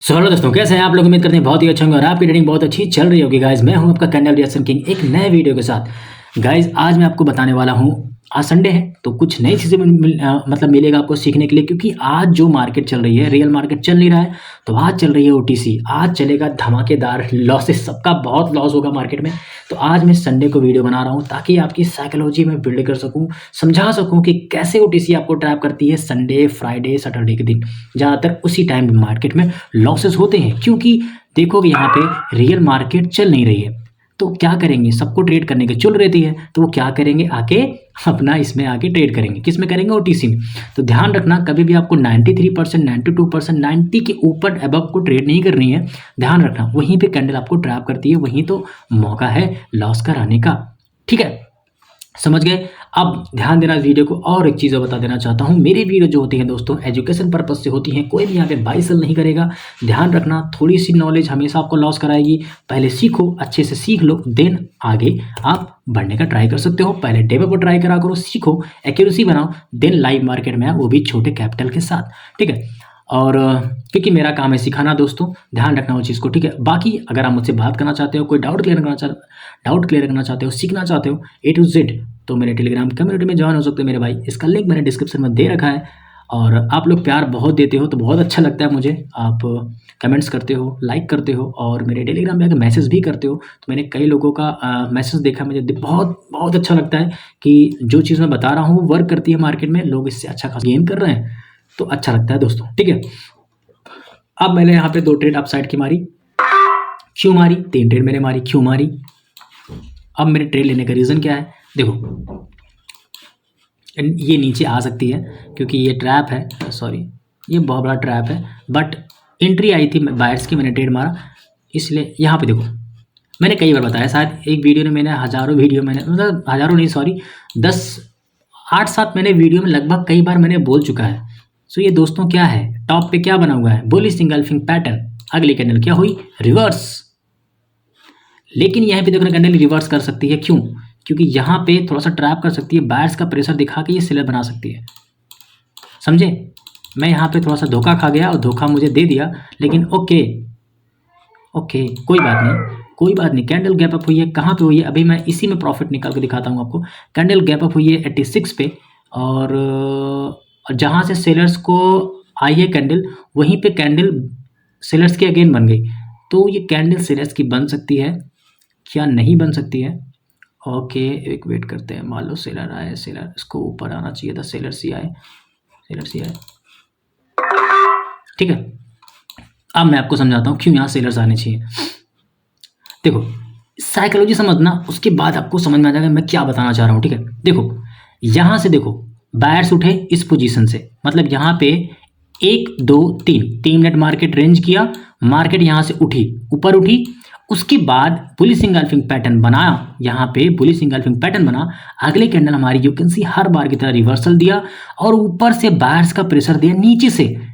So hello दोस्तों, कैसे हैं आप लोग। उम्मीद करते हैं बहुत ही अच्छा होंगे और आपकी ट्रेडिंग बहुत अच्छी चल रही होगी। गाइज मैं हूं आपका कैंडल रिएक्शन किंग एक नए वीडियो के साथ। गाइज आज मैं आपको बताने वाला हूं, आज संडे है तो कुछ नई चीज़ें मतलब मिलेगा आपको सीखने के लिए, क्योंकि आज जो मार्केट चल रही है, रियल मार्केट चल नहीं रहा है, तो आज चल रही है ओटीसी। आज चलेगा धमाकेदार लॉसेस, सबका बहुत लॉस होगा मार्केट में। तो आज मैं संडे को वीडियो बना रहा हूँ ताकि आपकी साइकोलॉजी में बिल्ड कर सकूँ, समझा सकूँ कि कैसे ओटीसी आपको ट्रैप करती है संडे, फ्राइडे, सैटरडे के दिन। ज़्यादातर उसी टाइम मार्केट में लॉसेस होते हैं, क्योंकि देखोगे यहाँ पे रियल मार्केट चल नहीं रही है। तो क्या करेंगे, सबको ट्रेड करने की चुल रहती है, तो वो क्या करेंगे, आके अपना इसमें आके ट्रेड करेंगे। किस में करेंगे, ओटीसी में। तो ध्यान रखना, कभी भी आपको 93%, 92%, 90 के ऊपर अबव को ट्रेड नहीं करनी है। ध्यान रखना, वहीं पे कैंडल आपको ट्रैप करती है, वहीं तो मौका है लॉस कराने का। ठीक है, समझ गए। अब ध्यान देना इस वीडियो को। और एक चीज़ बता देना चाहता हूँ, मेरी वीडियो जो होती है दोस्तों एजुकेशन पर्पज से होती हैं, कोई भी यहाँ पे बाई सेल नहीं करेगा। ध्यान रखना, थोड़ी सी नॉलेज हमेशा आपको लॉस कराएगी। पहले सीखो, अच्छे से सीख लो, देन आगे आप बढ़ने का ट्राई कर सकते हो। पहले डेमो को ट्राई करा करो, सीखो, एक्यूरेसी बनाओ, देन लाइव मार्केट में आओ, वो भी छोटे कैपिटल के साथ। ठीक है, और क्योंकि मेरा काम है सिखाना दोस्तों, ध्यान रखना वो चीज़ को। ठीक है, बाकी अगर आप मुझसे बात करना चाहते हो, कोई डाउट क्लियर करना चाहते हो, सीखना चाहते हो A to Z, तो मेरे टेलीग्राम कम्युनिटी में ज्वाइन हो सकते हो मेरे भाई। इसका लिंक मैंने डिस्क्रिप्शन में दे रखा है। और आप लोग प्यार बहुत देते हो तो बहुत अच्छा लगता है मुझे। आप कमेंट्स करते हो, लाइक करते हो, और मेरे टेलीग्राम में आकर मैसेज भी करते हो। तो मैंने कई लोगों का मैसेज देखा, मुझे बहुत बहुत अच्छा लगता है कि जो चीज़ मैं बता रहा हूँ वर्क करती है मार्केट में, लोग इससे अच्छा खासा गेन कर रहे हैं, तो अच्छा लगता है दोस्तों। ठीक है, अब मैंने यहाँ पे 2 ट्रेड अप साइड की मारी, क्यों मारी, 3 ट्रेड मैंने मारी, क्यों मारी। अब मेरे ट्रेड लेने का रीज़न क्या है, देखो ये नीचे आ सकती है क्योंकि ये ट्रैप है, सॉरी ये बहुत बड़ा ट्रैप है, बट एंट्री आई थी बायर्स की, मैंने ट्रेड मारा। इसलिए यहाँ पे देखो, मैंने कई बार बताया, शायद एक वीडियो ने मैंने हज़ारों वीडियो मैंने, मतलब हज़ारों नहीं सॉरी 10 8-7 मैंने वीडियो में लगभग कई बार मैंने बोल चुका है। सो ये दोस्तों क्या है, टॉप पे क्या बना हुआ है, बुलिश इंगल्फिंग पैटर्न। अगली कैंडल क्या हुई, रिवर्स। लेकिन यहाँ पे देखो कैंडल रिवर्स कर सकती है, क्यों, क्योंकि यहाँ पे थोड़ा सा ट्रैप कर सकती है, बायर्स का प्रेशर दिखा के ये सेलर बना सकती है। समझे, मैं यहाँ पे थोड़ा सा धोखा खा गया और धोखा मुझे दे दिया, लेकिन ओके ओके कोई बात नहीं, कोई बात नहीं। कैंडल गैप अप हुई है, कहाँ पे हुई है, अभी मैं इसी में प्रॉफिट निकाल के दिखाता हूँ आपको। कैंडल गैप अप हुई है 86 पे, और जहाँ से सेलर्स को आई है कैंडल, वहीं पे कैंडल सेलर्स की अगेन बन गई। तो ये कैंडल सेलर्स की बन सकती है, क्या नहीं बन सकती है। ओके एक वेट करते हैं, मान लो सेलर आए, सेलर इसको ऊपर आना चाहिए था, सेलर सी आए, सेलर सी आए। ठीक है, अब मैं आपको समझाता हूँ क्यों यहाँ सेलर्स आने चाहिए। देखो साइकोलॉजी समझना, उसके बाद आपको समझ में आ जाएगा मैं क्या बताना चाह रहा हूँ। ठीक है, देखो यहाँ से देखो, बायर्स उठे इस पोजीशन से, मतलब यहाँ पे 1 2 3 मिनट मार्केट रेंज किया, मार्केट यहाँ से उठी, ऊपर उठी, उसके बाद बुलिश इंगल्फिंग पैटर्न बना, यहाँ पे बुलिश इंगल्फिंग पैटर्न बना। अगले कैंडल हमारी यू कैन सी हर बार की तरह रिवर्सल दिया, और ऊपर से बायर्स का प्रेशर दिया,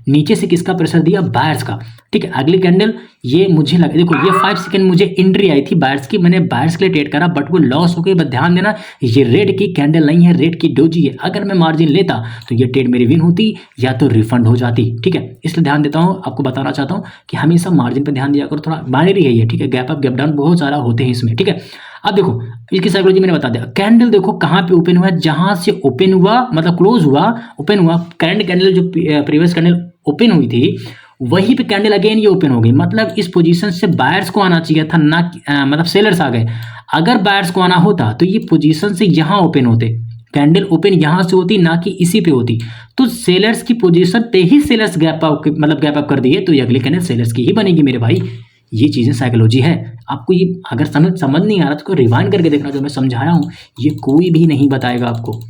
नीचे से किसका प्रेशर दिया, बायर्स का। ठीक है, अगली कैंडल ये मुझे लगा, देखो ये 5 सेकंड मुझे एंट्री आई थी बायर्स की, मैंने बायर्स के लिए ट्रेड करा, बट वो लॉस हो गई। बट ध्यान देना, ये रेड की कैंडल नहीं है, रेड की डोजी है। अगर मैं मार्जिन लेता तो ये ट्रेड मेरी विन होती या तो रिफंड हो जाती। ठीक है, इसलिए ध्यान देता हूँ, आपको बताना चाहता हूँ कि हमेशा मार्जिन पर ध्यान दिया करो, थोड़ा बाइनरी है ये। ठीक है, गैप अप गैप डाउन बहुत सारा होते हैं इसमें। ठीक है, अब देखो इसकी साइकोलॉजी मैंने बता दिया। कैंडल देखो कहाँ पे ओपन हुआ है, जहां से ओपन हुआ मतलब क्लोज हुआ, ओपन हुआ, करंट कैंडल जो प्रीवियस कैंडल ओपन हुई थी, वहीं पे कैंडल अगेन ये ओपन हो गई। मतलब इस पोजीशन से बायर्स को आना चाहिए था ना, मतलब सेलर्स आ गए। अगर बायर्स को आना होता तो ये पोजीशन से यहाँ ओपन होते, कैंडल ओपन यहाँ से होती, ना कि इसी पे होती। तो सेलर्स की पोजीशन पे ही सेलर्स गैप अप, मतलब गैप अप कर दिए, तो ये अगली कैंडल सेलर्स की ही बनेगी मेरे भाई। ये चीज़ें साइकोलॉजी है। आपको ये अगर समझ नहीं आ रहा तो रिवाइंड करके देखना, जो मैं समझाया हूँ ये कोई भी नहीं बताएगा आपको।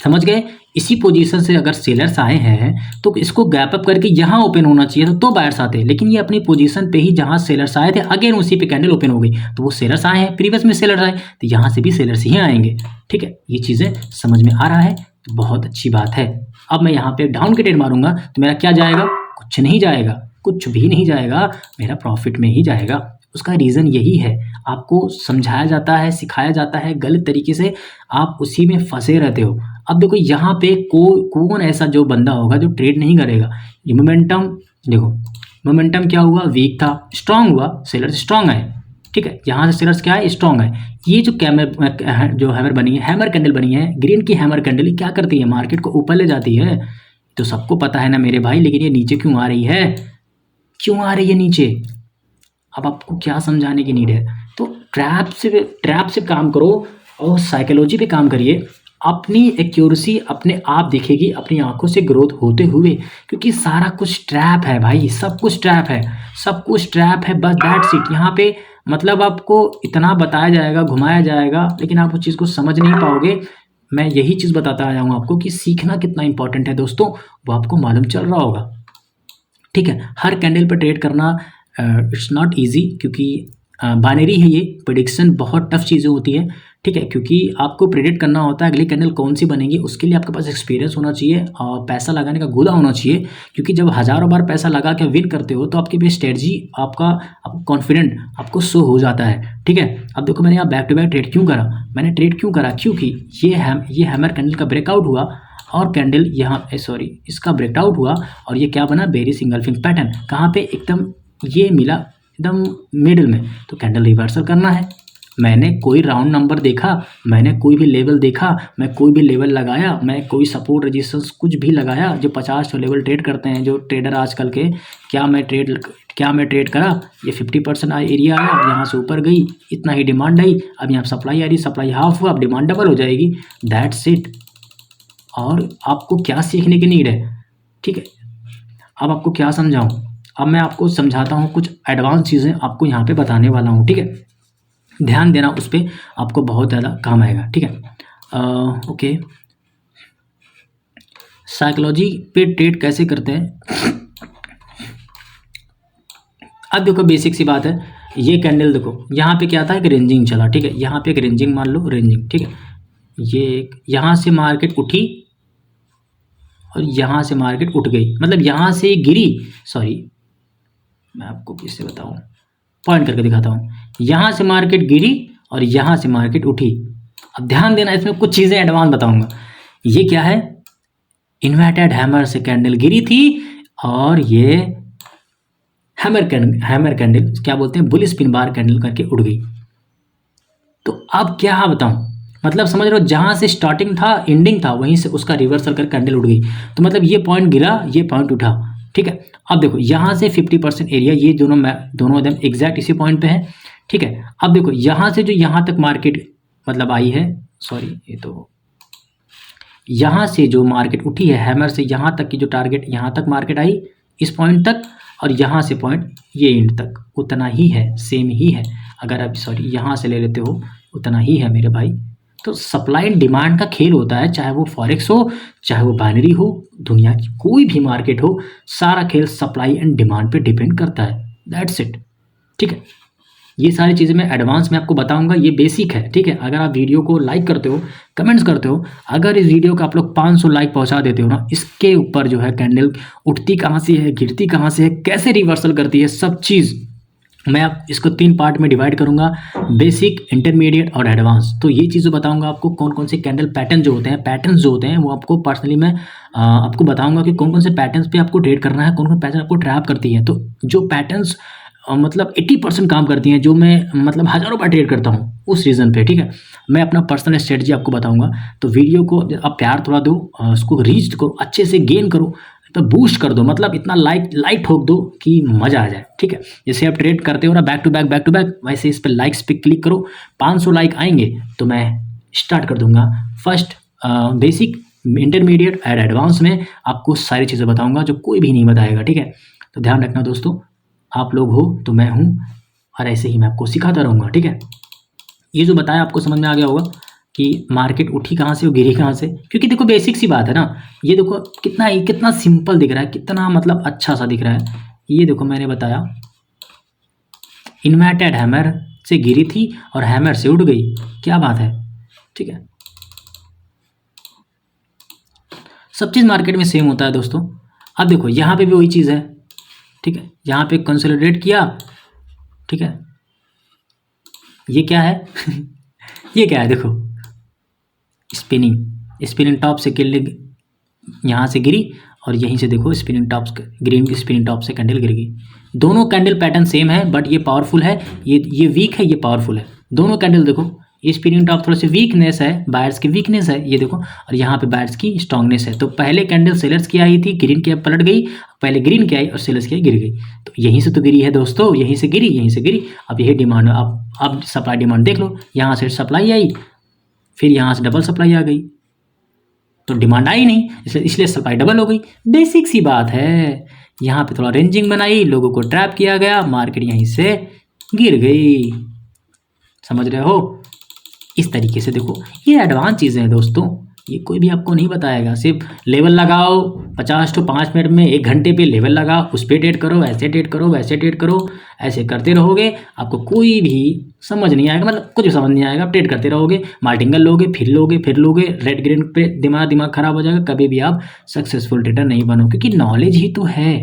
समझ गए, इसी पोजीशन से अगर सेलर्स आए हैं तो इसको गैप अप करके यहाँ ओपन होना चाहिए तो बायर्स आते, लेकिन ये अपनी पोजीशन पे ही जहाँ सेलर्स आए थे अगेन उसी पे कैंडल ओपन हो गई। तो वो सेलर्स आए हैं, प्रीवियस में सेलर्स आए, तो यहाँ से भी सेलर्स ही आएंगे। ठीक है, ये चीज़ें समझ में आ रहा है तो बहुत अच्छी बात है। अब मैं यहाँ पे डाउन के ट्रेड मारूंगा तो मेरा क्या जाएगा, कुछ नहीं जाएगा, कुछ भी नहीं जाएगा, मेरा प्रॉफिट में ही जाएगा। उसका रीज़न यही है, आपको समझाया जाता है, सिखाया जाता है गलत तरीके से, आप उसी में फंसे रहते हो। अब देखो यहाँ पे कौन ऐसा जो बंदा होगा जो ट्रेड नहीं करेगा। ये मोमेंटम देखो, मोमेंटम क्या हुआ, वीक था, स्ट्रांग हुआ, सेलर्स स्ट्रांग आए, ठीक है। यहाँ से सेलर्स क्या है, स्ट्रांग है। ये जो जो हैमर बनी है, हैमर कैंडल बनी है, ग्रीन की हैमर कैंडल, ये क्या करती है, मार्केट को ऊपर ले जाती है। तो सबको पता है ना मेरे भाई, लेकिन ये नीचे क्यों आ रही है, क्यों आ रही है नीचे। अब आपको क्या समझाने की नीड है। तो ट्रैप से काम करो और साइकोलॉजी पे काम करिए। अपनी एक्यूरेसी अपने आप दिखेगी अपनी आंखों से ग्रोथ होते हुए, क्योंकि सारा कुछ ट्रैप है भाई, सब कुछ ट्रैप है, सब कुछ ट्रैप है, बस दैट्स इट। यहाँ पे मतलब आपको इतना बताया जाएगा, घुमाया जाएगा, लेकिन आप उस चीज़ को समझ नहीं पाओगे। मैं यही चीज़ बताता आया हूँ आपको कि सीखना कितना इंपॉर्टेंट है दोस्तों, वो आपको मालूम चल रहा होगा, ठीक है। हर कैंडल पर ट्रेड करना इट्स नॉट इजी, क्योंकि बाइनरी है ये, प्रेडिक्शन बहुत टफ चीज़ें होती है, ठीक है। क्योंकि आपको प्रेडिक्ट करना होता है अगली कैंडल कौन सी बनेगी, उसके लिए आपके पास एक्सपीरियंस होना चाहिए और पैसा लगाने का गुदा होना चाहिए। क्योंकि जब हज़ारों बार पैसा लगा के विन करते हो तो आपकी भी स्ट्रेटजी, आपका कॉन्फिडेंट आपको शो हो जाता है, ठीक है। अब देखो मैंने यहाँ बैक टू बैक ट्रेड क्यों करा, मैंने ट्रेड क्यों करा, क्योंकि ये हैमर कैंडल का ब्रेकआउट हुआ और कैंडल यहाँ सॉरी इसका ब्रेकआउट हुआ और ये क्या बना, बेरी सिंगल फिंग पैटर्न। कहाँ पे, एकदम ये मिला एकदम मिडिल में, तो कैंडल रिवर्सल करना है। मैंने कोई राउंड नंबर देखा, मैंने कोई भी लेवल देखा, मैं कोई भी लेवल लगाया, मैं कोई सपोर्ट रेजिस्टेंस कुछ भी लगाया, जो 50 लेवल ट्रेड करते हैं जो ट्रेडर आजकल के, क्या मैं ट्रेड करा, ये 50% एरिया आया, अब यहाँ से ऊपर गई, इतना ही डिमांड आई, अब यहाँ सप्लाई आ रही, सप्लाई हाफ हुआ, अब डिमांड डबल हो जाएगी, दैट्स इट। और आपको क्या सीखने की नीड है, ठीक है। अब आपको क्या समझाऊं, अब मैं आपको समझाता हूँ, कुछ एडवांस चीज़ें आपको यहाँ पे बताने वाला हूँ, ठीक है। ध्यान देना उस पर, आपको बहुत ज़्यादा काम आएगा, ठीक है। ओके, साइकोलॉजी पे ट्रेड कैसे करते हैं। अब देखो बेसिक सी बात है, ये कैंडल देखो यहाँ पे क्या था, एक रेंजिंग चला, ठीक है। यहाँ पे एक रेंजिंग मान लो, रेंजिंग, ठीक है। ये यहाँ से मार्केट उठी और यहाँ से मार्केट उठ गई, मतलब यहाँ से गिरी, सॉरी मैं आपको किससे बताऊँ, पॉइंट करके दिखाता हूँ। यहाँ से मार्केट गिरी और यहाँ से मार्केट उठी। अब ध्यान देना, इसमें कुछ चीज़ें एडवांस बताऊंगा। ये क्या है, इन्वर्टेड हैमर से कैंडल गिरी थी और ये हैमर कैंडल क्या बोलते हैं, बुल स्पिन बार कैंडल करके उड़ गई। तो अब क्या बताऊं, मतलब समझ रहे हो, जहां से स्टार्टिंग था एंडिंग था वहीं से उसका रिवर्सल कर कैंडल उड़ गई। तो मतलब ये पॉइंट गिरा, ये पॉइंट उठा, ठीक है। अब देखो यहाँ से 50% एरिया, ये दोनों एकदम एग्जैक्ट इसी पॉइंट पे है, ठीक है। अब देखो यहाँ से जो यहाँ तक मार्केट मतलब आई है, सॉरी ये तो यहाँ से जो मार्केट उठी है हैमर से यहाँ तक की जो टारगेट, यहाँ तक मार्केट आई इस पॉइंट तक, और यहाँ से पॉइंट ये एंड तक उतना ही है, सेम ही है। अगर आप सॉरी यहाँ से ले लेते हो उतना ही है मेरे भाई। तो सप्लाई एंड डिमांड का खेल होता है, चाहे वो फॉरेक्स हो, चाहे वो बाइनरी हो, दुनिया की कोई भी मार्केट हो, सारा खेल सप्लाई एंड डिमांड पे डिपेंड करता है, दैट्स इट, ठीक है। ये सारी चीज़ें मैं एडवांस में आपको बताऊंगा, ये बेसिक है, ठीक है। अगर आप वीडियो को लाइक करते हो, कमेंट्स करते हो, अगर इस वीडियो को आप लोग 500 लाइक पहुंचा देते हो ना, इसके ऊपर जो है कैंडल उठती कहाँ से है, गिरती कहाँ से है, कैसे रिवर्सल करती है, सब चीज़ मैं आप इसको 3 पार्ट में डिवाइड करूंगा, बेसिक, इंटरमीडिएट और एडवांस। तो ये चीज़ें बताऊंगा आपको, कौन कौन से कैंडल पैटर्न जो होते हैं, पैटर्न्स जो होते हैं, वो आपको पर्सनली मैं आपको बताऊंगा कि कौन कौन से पैटर्न्स पे आपको ट्रेड करना है, कौन कौन पैटर्न आपको ट्रैप करती है। तो जो पैटर्न्स मतलब 80% काम करती हैं, जो मैं मतलब हज़ारों बार ट्रेड करता हूँ उस रीज़न पे, ठीक है। मैं अपना पर्सनल स्ट्रेटजी आपको बताऊंगा। तो वीडियो को आप प्यार थोड़ा दो, उसको रीच करो, अच्छे से गेन करो, तो बूस्ट कर दो, मतलब इतना लाइक ठोक दो कि मज़ा आ जाए, ठीक है। जैसे आप ट्रेड करते हो ना बैक टू बैक, वैसे इस पर लाइक्स पे क्लिक करो। 500 लाइक आएंगे तो मैं स्टार्ट कर दूंगा first basic, intermediate and advance में आपको सारी चीज़ें बताऊंगा जो कोई भी नहीं बताएगा, ठीक है। तो ध्यान रखना दोस्तों, आप लोग हो तो मैं हूँ, और ऐसे ही मैं आपको सिखाता रहूँगा, ठीक है। ये जो बताया आपको समझ में आ गया होगा कि मार्केट उठी कहाँ से और गिरी कहाँ से, क्योंकि देखो बेसिक सी बात है ना। ये देखो कितना सिंपल दिख रहा है, कितना मतलब अच्छा सा दिख रहा है। ये देखो मैंने बताया इन्वर्टेड हैमर से गिरी थी और हैमर से उड़ गई, क्या बात है, ठीक है। सब चीज़ मार्केट में सेम होता है दोस्तों। अब देखो यहाँ पे भी वही चीज़ है, ठीक है। यहाँ पे कंसोलिडेट किया, ठीक है। ये क्या है ये क्या है, देखो स्पिनिंग टॉप से किल्लिंग, यहाँ से गिरी और यहीं से देखो स्पिनिंग टॉप्स, ग्रीन की स्पिनिंग टॉप से कैंडल गिर गई। दोनों कैंडल पैटर्न सेम है, बट ये पावरफुल है, ये वीक है, ये पावरफुल है। दोनों कैंडल देखो, ये स्पिनिंग टॉप थोड़ा सा वीकनेस है, बायर्स की वीकनेस है ये देखो, और यहाँ पे बायर्स की स्ट्रांगनेस है। तो पहले कैंडल सेलर्स की आई थी, ग्रीन की पलट गई, पहले ग्रीन की आई और सेलर्स की गिर गई। तो यहीं से तो गिरी है दोस्तों, यहीं से गिरी, यहीं से गिरी। अब यही डिमांड, अब सप्लाई डिमांड देख लो, यहाँ से सप्लाई आई, फिर यहाँ से डबल सप्लाई आ गई, तो डिमांड आई नहीं, इसलिए सप्लाई डबल हो गई। बेसिक सी बात है। यहाँ पे थोड़ा रेंजिंग बनाई, लोगों को ट्रैप किया गया, मार्केट यहीं से गिर गई। समझ रहे हो? इस तरीके से देखो, ये एडवांस चीज़ें हैं दोस्तों, ये कोई भी आपको नहीं बताएगा। सिर्फ लेवल लगाओ 50 to 5 मिनट में, 1 घंटे पे लेवल लगाओ, उस पर ट्रेड करो, ऐसे ट्रेड करो, वैसे ट्रेड करो, ऐसे करते रहोगे, आपको कोई भी समझ नहीं आएगा, मतलब कुछ भी समझ नहीं आएगा। ट्रेड करते रहोगे, मार्टिंगल लोगे, फिर लोगे, रेड ग्रीन पे दिमाग खराब हो जाएगा, कभी भी आप सक्सेसफुल ट्रेडर नहीं बनो, क्योंकि नॉलेज ही तो है।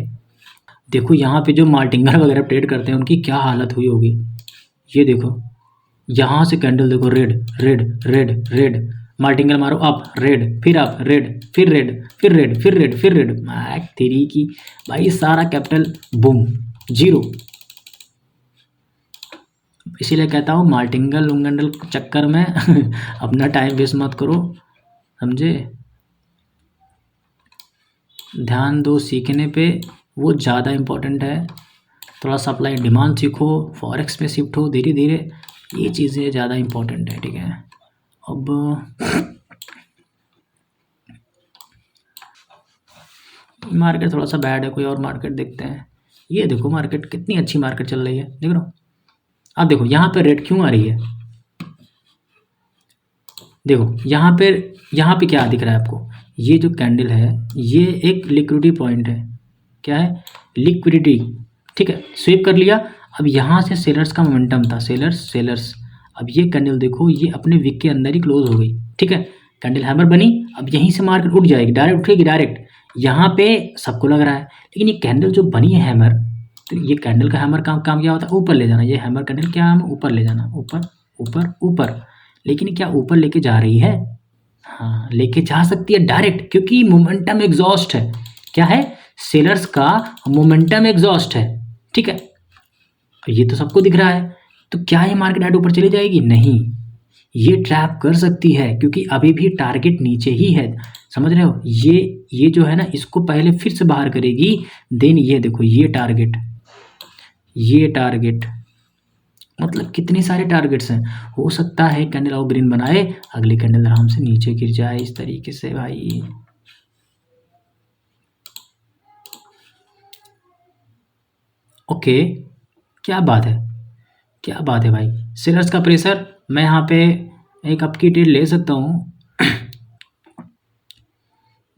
देखो यहाँ पे जो मार्टिंगल वगैरह ट्रेड करते हैं उनकी क्या हालत हुई होगी, ये देखो, यहाँ से कैंडल देखो, red red red red, martingale मारो अप, रेड, फिर अप, रेड, फिर रेड, फिर रेड, फिर रेड, फिर रेड, मैक तेरी की भाई, सारा कैपिटल बूम, जीरो। इसीलिए कहता हूँ मार्टिंगल उंगंडल चक्कर में अपना टाइम वेस्ट मत करो, समझे? ध्यान दो सीखने पे, वो ज़्यादा इम्पोर्टेंट है। थोड़ा सप्लाई डिमांड सीखो, फॉरेक्स पे शिफ्ट हो धीरे धीरे, ये चीज़ें ज़्यादा इम्पोर्टेंट है, ठीक है? अब मार्केट थोड़ा सा बैड है, कोई और मार्केट देखते हैं। ये देखो मार्केट कितनी अच्छी मार्केट चल रही है, देख रहे हो? अब देखो यहाँ पे रेड क्यों आ रही है, देखो यहाँ पे क्या दिख रहा है आपको, ये जो कैंडल है ये एक लिक्विडिटी पॉइंट है, क्या है? लिक्विडिटी, ठीक है? स्वीप कर लिया। अब यहाँ से सेलर्स का मोमेंटम था, सेलर्स। अब ये कैंडल देखो, ये अपने विक के अंदर ही क्लोज हो गई, ठीक है? कैंडल हैमर बनी, अब यहीं से मार्केट उठ जाएगी, डायरेक्ट उठेगी डायरेक्ट, यहाँ पे सबको लग रहा है। लेकिन ये कैंडल जो बनी है हैमर, तो ये कैंडल का हैमर काम क्या होता है? ऊपर ले जाना। ये हैमर कैंडल क्या है? ऊपर ले जाना, ऊपर ऊपर ऊपर। लेकिन क्या ऊपर लेके जा रही है? हाँ, लेके जा सकती है डायरेक्ट, क्योंकि मोमेंटम एग्जॉस्ट है। क्या है? सेलर्स का मोमेंटम एग्जॉस्ट है, ठीक है? ये तो सबको दिख रहा है। तो क्या ये मार्केट डायरेक्ट ऊपर चली जाएगी? नहीं, ये ट्रैप कर सकती है, क्योंकि अभी भी टारगेट नीचे ही है, समझ रहे हो? ये जो है ना, इसको पहले फिर से बाहर करेगी, देन ये देखो, ये टारगेट, मतलब कितने सारे टारगेट्स हैं। हो सकता है कैंडल और ग्रीन बनाए, अगली कैंडल आराम से नीचे गिर जाए, इस तरीके से भाई। ओके, क्या बात है भाई। सेलर्स का प्रेशर, मैं यहाँ पे एक अप की ट्रेड ले सकता हूँ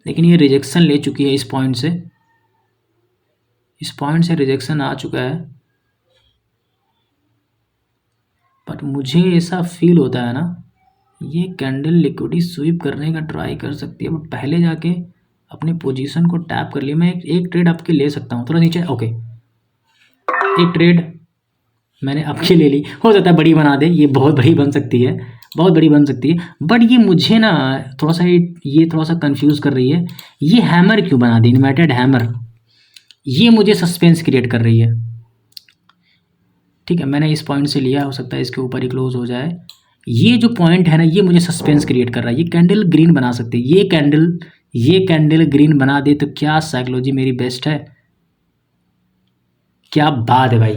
लेकिन ये रिजेक्शन ले चुकी है, इस पॉइंट से रिजेक्शन आ चुका है। बट मुझे ऐसा फील होता है ना, ये कैंडल लिक्विडिटी स्वीप करने का ट्राई कर सकती है, बट पहले जाके अपने पोजीशन को टैप कर लिया। मैं एक ट्रेड आपके ले सकता हूँ, थोड़ा नीचे, ओके, एक ट्रेड मैंने आपके ले ली। हो सकता है बड़ी बना दे, ये बहुत बड़ी बन सकती है, बट ये मुझे ना थोड़ा सा कंफ्यूज कर रही है। ये हैमर क्यों बना दी, इन्वर्टेड हैमर, ये मुझे सस्पेंस क्रिएट कर रही है, ठीक है? मैंने इस पॉइंट से लिया, हो सकता है इसके ऊपर ही क्लोज हो जाए। ये जो पॉइंट है ना, ये मुझे सस्पेंस क्रिएट कर रहा है। ये कैंडल ग्रीन बना सकती है, ये कैंडल ग्रीन बना दे तो क्या साइकोलॉजी मेरी बेस्ट है। क्या बात है भाई,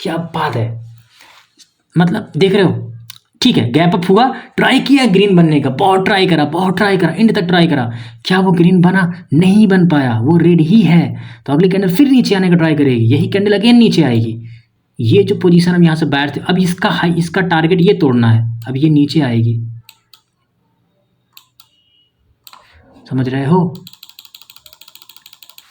क्या बात है, मतलब देख रहे हो? ठीक है, गैप अप हुआ, ट्राई किया ग्रीन बनने का, बहुत ट्राई करा, एंड तक ट्राई करा, क्या वो ग्रीन बना? नहीं बन पाया, वो रेड ही है। तो अगली कैंडल फिर नीचे आने का ट्राई करेगी, यही कैंडल अगेन नीचे आएगी। ये जो पोजीशन हम यहाँ से बैठ थे, अब इसका टारगेट ये तोड़ना है, अब ये नीचे आएगी, समझ रहे हो?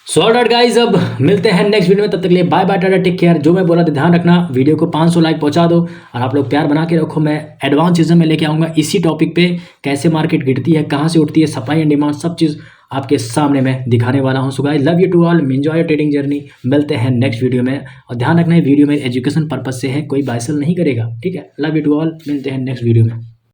सॉर्ट आउट गाइज, अब मिलते हैं नेक्स्ट वीडियो में, तब तक के लिए bye bye, tata, take care. जो मैं बोला था ध्यान रखना, वीडियो को 500 लाइक पहुंचा दो, और आप लोग प्यार बना के रखो। मैं एडवांस चीज़ें में लेके आऊँगा इसी टॉपिक पे, कैसे मार्केट गिरती है, कहाँ से उठती है, सप्लाई एंड डिमांड, सब चीज़ आपके सामने मैं दिखाने वाला हूँ। So guys, love you to all, enjoy your trading journey. मिलते हैं नेक्स्ट वीडियो में, और ध्यान रखना है वीडियो में एजुकेशन पर्पज से है, कोई बाय सेल नहीं करेगा, ठीक है? लव यू टू ऑल, मिलते हैं नेक्स्ट वीडियो में।